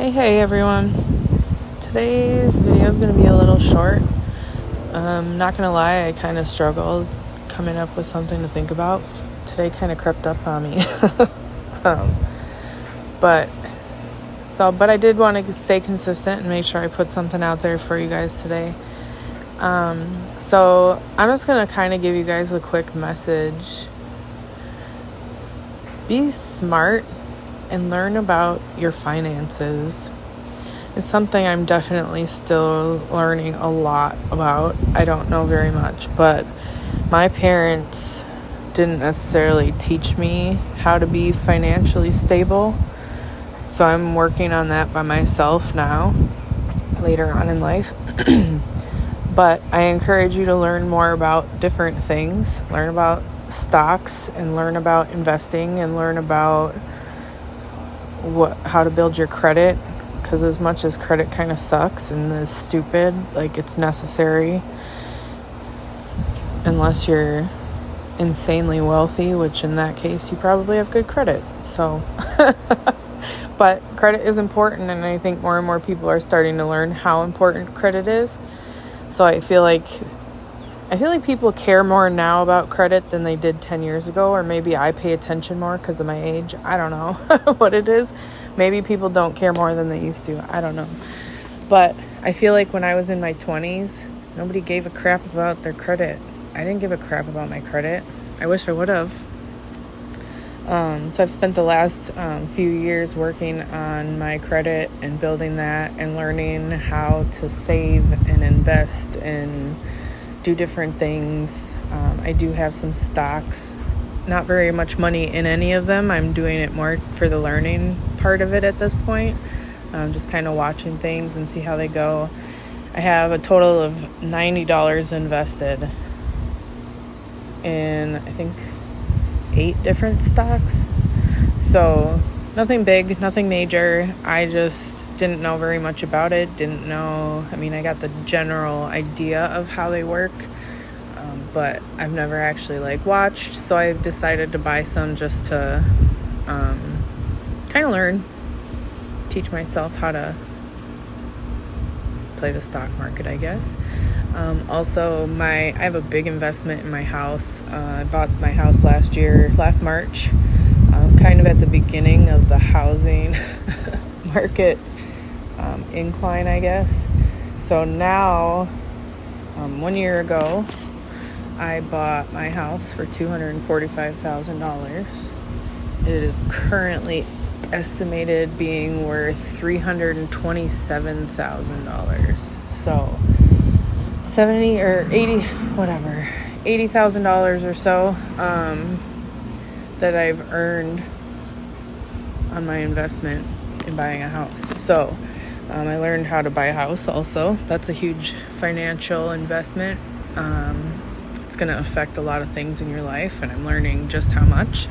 Hey everyone. Today's video is going to be a little short. Not going to lie, I kind of struggled coming up with something to think about. Today kind of crept up on me. But I did want to stay consistent and make sure I put something out there for you guys today. So I'm just going to kind of give you guys a quick message. Be smart and learn about your finances. It's something I'm definitely still learning a lot about. I don't know very much, but my parents didn't necessarily teach me how to be financially stable. So I'm working on that by myself now, later on in life. But I encourage you to learn more about different things. Learn about stocks and learn about investing and learn about how to build your credit, because as much as credit kind of sucks and is stupid, like, it's necessary unless you're insanely wealthy, which in that case you probably have good credit. So but credit is important, and I think more and more people are starting to learn how important credit is. So I feel like people care more now about credit than they did 10 years ago, or maybe I pay attention more because of my age. I don't know what it is. Maybe people don't care more than they used to. I don't know. But I feel like when I was in my 20s, nobody gave a crap about their credit. I didn't give a crap about my credit. I wish I would have. So I've spent the last few years working on my credit and building that and learning how to save and invest and do different things. I do have some stocks, not very much money in any of them. I'm doing it more for the learning part of it at this point. Just kind of watching things and see how they go. I have a total of $90 invested in, I think, 8 different stocks. So nothing big, nothing major. I just didn't know very much about it. I got the general idea of how they work, but I've never actually watched. So I decided to buy some just to kind of learn, teach myself how to play the stock market, I guess. Also, I have a big investment in my house. I bought my house last March, kind of at the beginning of the housing market incline, I guess. So now, 1 year ago, I bought my house for $245,000. It is currently estimated being worth $327,000. So $80,000 or so that I've earned on my investment in buying a house. So I learned how to buy a house also. That's a huge financial investment. It's going to affect a lot of things in your life, and I'm learning just how much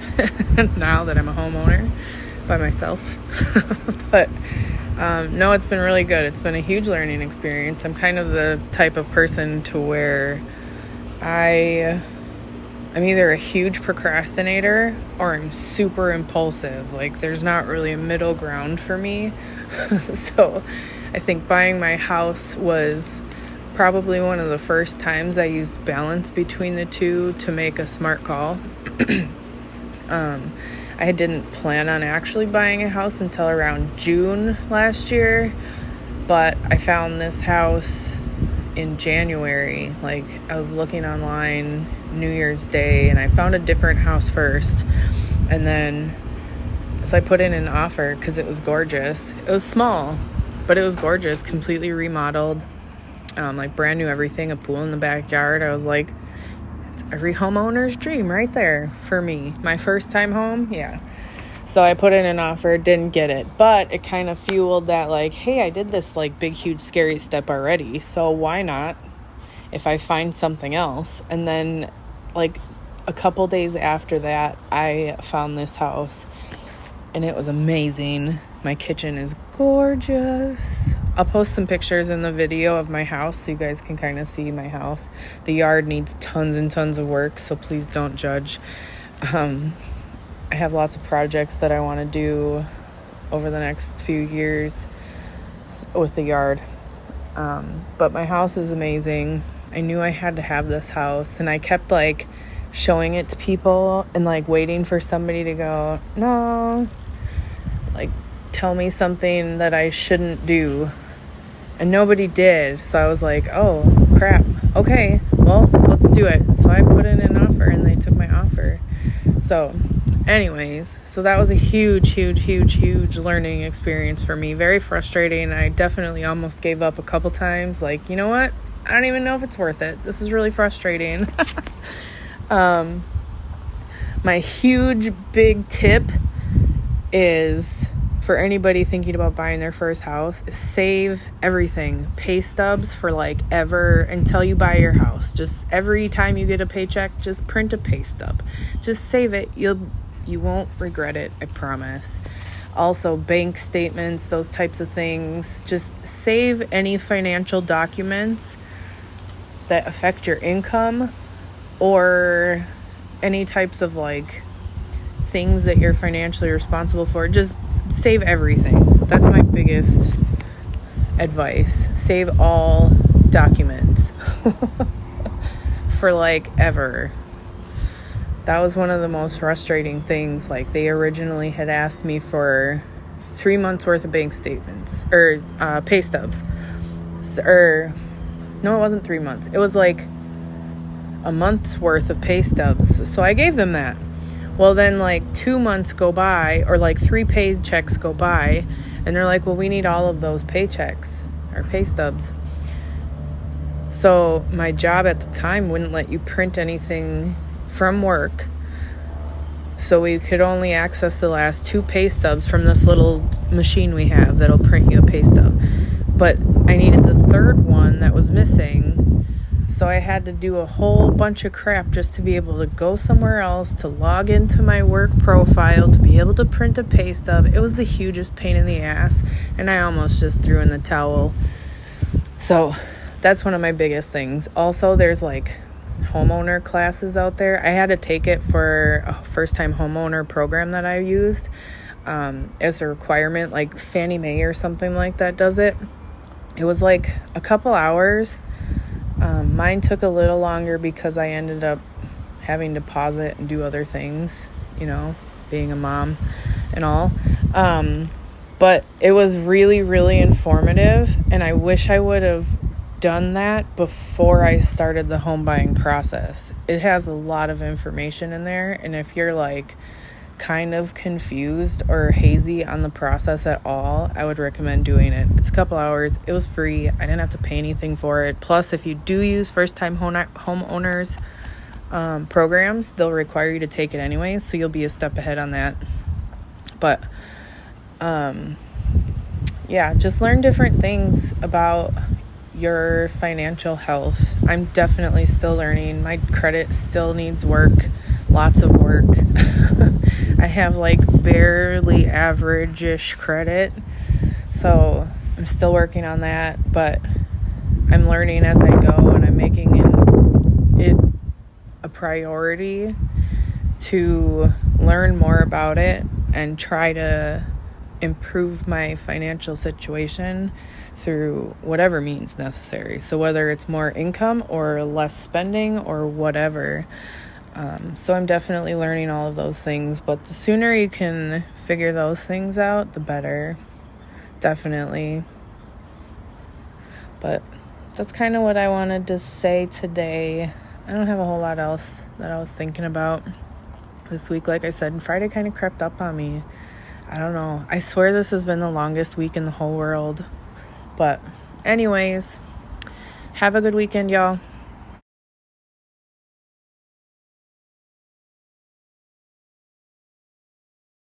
now that I'm a homeowner by myself. But no, it's been really good. It's been a huge learning experience. I'm kind of the type of person to where I'm either a huge procrastinator or I'm super impulsive. There's not really a middle ground for me. So I think buying my house was probably one of the first times I used balance between the two to make a smart call. I didn't plan on actually buying a house until around June last year, but I found this house in January. I was looking online New Year's Day, and I found a different house first, and then so I put in an offer because it was gorgeous. It was small, but it was gorgeous, completely remodeled, brand new everything, a pool in the backyard. I was like, it's every homeowner's dream right there for me. My first time home, yeah. So I put in an offer, didn't get it, but it kind of fueled that, hey, I did this big, huge, scary step already, so why not if I find something else? And then a couple days after that, I found this house, and it was amazing. My kitchen is gorgeous. I'll post some pictures in the video of my house so you guys can kind of see my house. The yard needs tons and tons of work, so please don't judge. I have lots of projects that I want to do over the next few years with the yard. But my house is amazing. I knew I had to have this house, and I kept like showing it to people and like waiting for somebody to go, no, like tell me something that I shouldn't do. And nobody did. So I was like, oh crap. Okay, well, let's do it. So I put in an offer and they took my offer. So anyways, so that was a huge learning experience for me. Very frustrating. I definitely almost gave up a couple times. Like, you know what? I don't even know if it's worth it. This is really frustrating. My huge big tip is for anybody thinking about buying their first house is save everything. Pay stubs for like ever until you buy your house. Just every time you get a paycheck, just print a pay stub. Just save it. You won't regret it, I promise. Also, bank statements, those types of things. Just save any financial documents that affect your income or any types of like things that you're financially responsible for. Just save everything. That's my biggest advice. Save all documents for like ever. That was one of the most frustrating things. Like, they originally had asked me for 3 months worth of bank statements or pay stubs. No, it wasn't 3 months. It was like a month's worth of pay stubs. So I gave them that. Well, then like 2 months go by, or like 3 paychecks go by, and they're like, well, we need all of those paychecks or pay stubs. So my job at the time wouldn't let you print anything from work. So we could only access the last 2 pay stubs from this little machine we have that'll print you a pay stub. But I needed the 3rd one that was missing. So I had to do a whole bunch of crap just to be able to go somewhere else, to log into my work profile, to be able to print a pay stub. It was the hugest pain in the ass, and I almost just threw in the towel. So that's one of my biggest things. Also, there's like homeowner classes out there. I had to take it for a first-time homeowner program that I used as a requirement, like Fannie Mae or something like that does it. It was like a couple hours. Mine took a little longer because I ended up having to pause it and do other things, you know, being a mom and all. But it was really informative, and I wish I would have done that before I started the home buying process. It has a lot of information in there, and if you're like kind of confused or hazy on the process at all, I would recommend doing it. It's a couple hours. It was free. I didn't have to pay anything for it. Plus, if you do use first-time homeowners programs, they'll require you to take it anyways, so you'll be a step ahead on that. But yeah, just learn different things about your financial health. I'm definitely still learning. My credit still needs work, lots of work. I have like barely average-ish credit, so I'm still working on that, but I'm learning as I go, and I'm making it a priority to learn more about it and try to improve my financial situation through whatever means necessary. So whether it's more income or less spending or whatever. So I'm definitely learning all of those things, but the sooner you can figure those things out, the better. Definitely. But that's kind of what I wanted to say today. I don't have a whole lot else that I was thinking about this week. Like I said, Friday kind of crept up on me. I don't know. I swear this has been the longest week in the whole world. But anyways, have a good weekend, y'all.